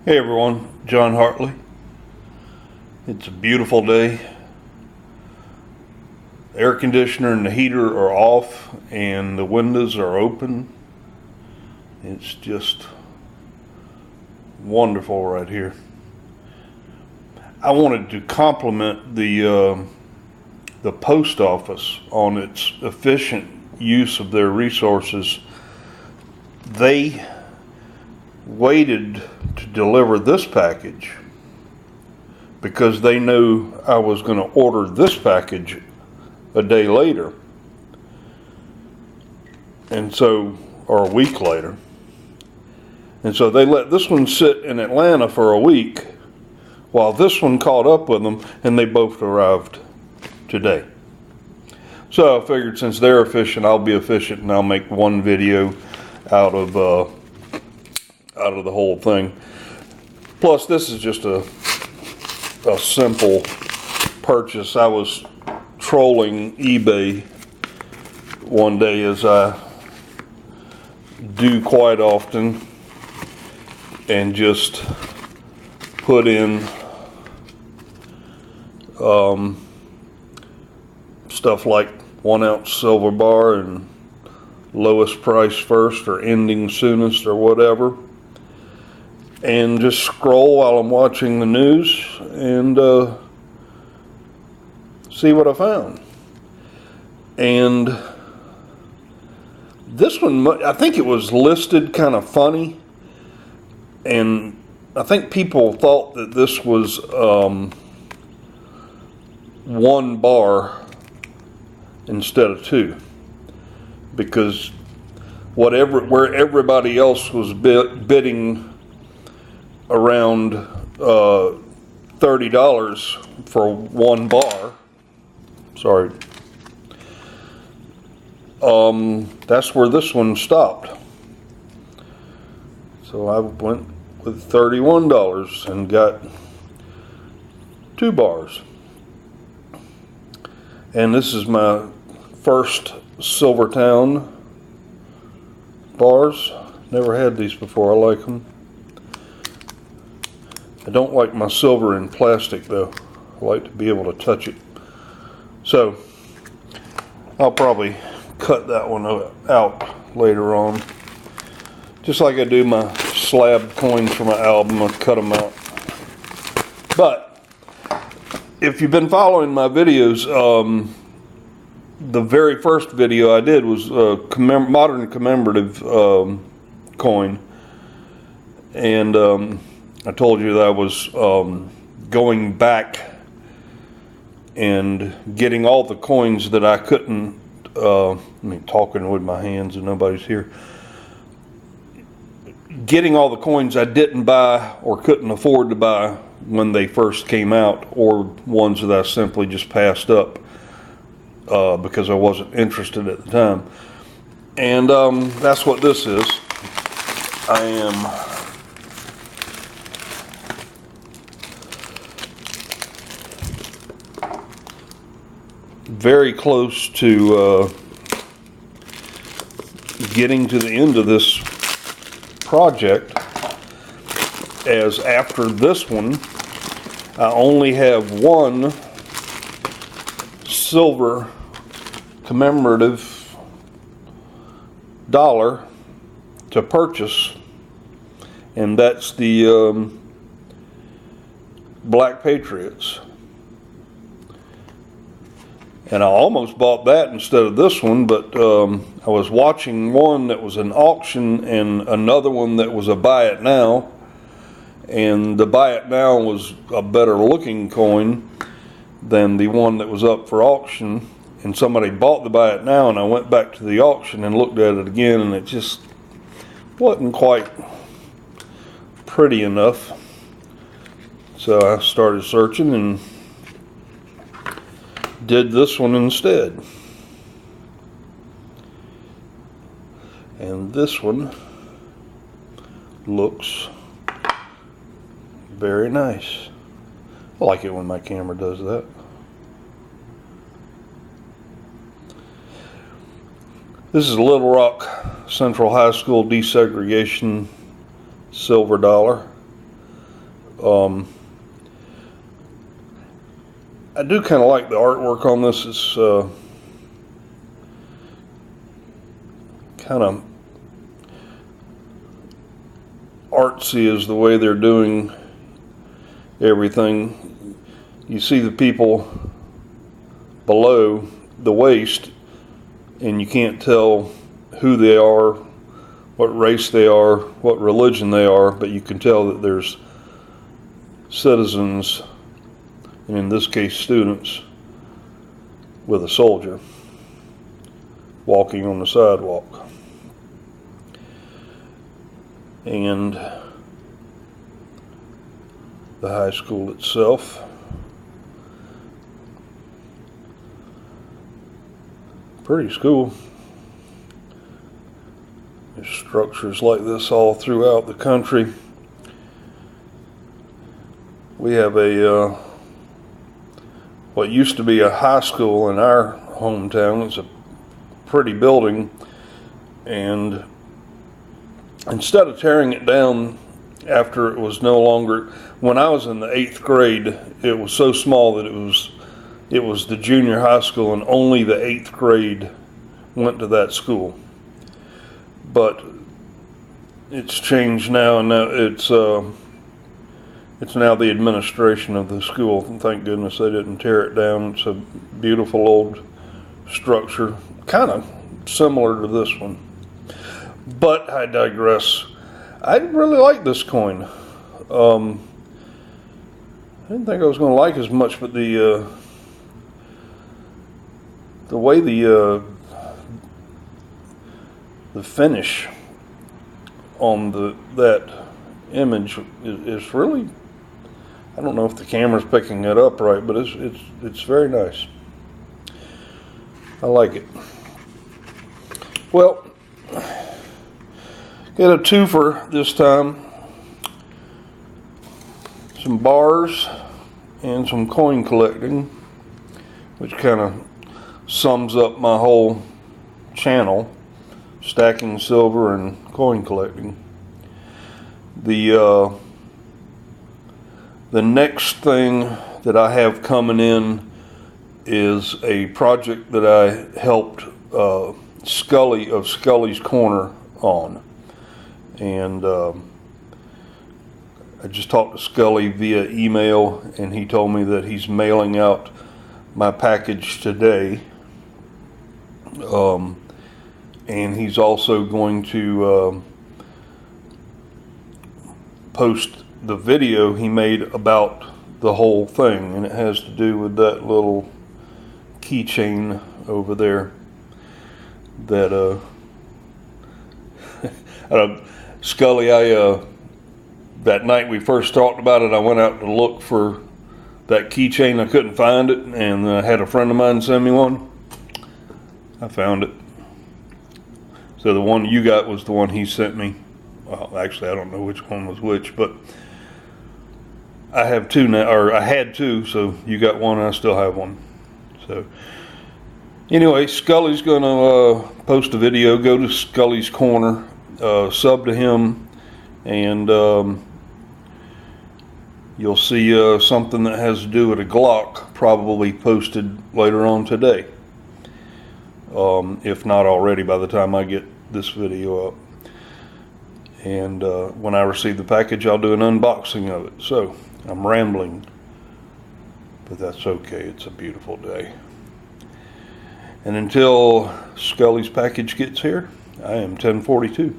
Hey everyone, John Hartley. It's a beautiful day. The air conditioner and the heater are off and the windows are open. It's just wonderful right here. I wanted to compliment the post office on its efficient use of their resources. They waited to deliver this package because they knew I was going to order this package a day later, and so, or a week later, and so they let this one sit in Atlanta for a week while this one caught up with them, and they both arrived today. So I figured since they're efficient, I'll be efficient, and I'll make one video out of the whole thing. Plus, this is just a simple purchase. I was trolling eBay one day, as I do quite often, and just put in stuff like 1 ounce silver bar and lowest price first or ending soonest or whatever, and just scroll while I'm watching the news and see what I found. And this one, I think it was listed kind of funny, and I think people thought that this was 1 bar instead of 2, because where everybody else was bidding around $30 for 1 bar. Sorry. That's where this one stopped. So I went with $31 and got 2 bars. And this is my first Silvertown bars. Never had these before. I like them. I don't like my silver in plastic though. I like to be able to touch it. So I'll probably cut that one out later on. Just like I do my slab coins for my album, I'll cut them out. But if you've been following my videos, the very first video I did was modern commemorative coin, and I told you that I was going back and getting all the coins that I couldn't, talking with my hands and nobody's here, getting all the coins I didn't buy or couldn't afford to buy when they first came out, or ones that I simply just passed up because I wasn't interested at the time. And that's what this is. I am very close to getting to the end of this project, as after this one I only have 1 silver commemorative dollar to purchase, and that's the Black Patriots. And I almost bought that instead of this one, but I was watching one that was an auction and another one that was a buy it now, and the buy it now was a better looking coin than the one that was up for auction, and somebody bought the buy it now, and I went back to the auction and looked at it again, and it just wasn't quite pretty enough. So I started searching and did this one instead. And this one looks very nice. I like it when my camera does that. This is Little Rock Central High School desegregation silver dollar. I do kind of like the artwork on this. It's kind of artsy is the way they're doing everything. You see the people below the waist, and you can't tell who they are, what race they are, what religion they are, but you can tell that there's citizens, and in this case students, with a soldier walking on the sidewalk. And the high school itself, pretty school. There's structures like this all throughout the country. We have a what used to be a high school in our hometown. It's a pretty building, and instead of tearing it down after it was no longer, when I was in the 8th grade, it was so small that it was the junior high school, and only the 8th grade went to that school. But it's changed now, and now it's now the administration of the school. And thank goodness they didn't tear it down. It's a beautiful old structure, kind of similar to this one. But I digress. I really like this coin. I didn't think I was going to like it as much, but the way the finish on that image is really, I don't know if the camera's picking it up right, but it's very nice. I like it. Well, get a twofer this time. Some bars and some coin collecting, which kind of sums up my whole channel, stacking silver and coin collecting. The next thing that I have coming in is a project that I helped Scully of Scully's Corner on. And I just talked to Scully via email, and he told me that he's mailing out my package today. And he's also going to post the video he made about the whole thing, and it has to do with that little keychain over there that Scully, that night we first talked about it, I went out to look for that keychain. I couldn't find it, and I had a friend of mine send me one. I found it. So the one you got was the one he sent me. Well, actually, I don't know which one was which, but I have two now, or I had two, so you got one, and I still have one. So anyway, Scully's going to post a video. Go to Scully's Corner, sub to him, and you'll see something that has to do with a Glock probably posted later on today. If not already by the time I get this video up. And when I receive the package, I'll do an unboxing of it. So I'm rambling, but that's okay. It's a beautiful day. And until Scully's package gets here, I am 1042.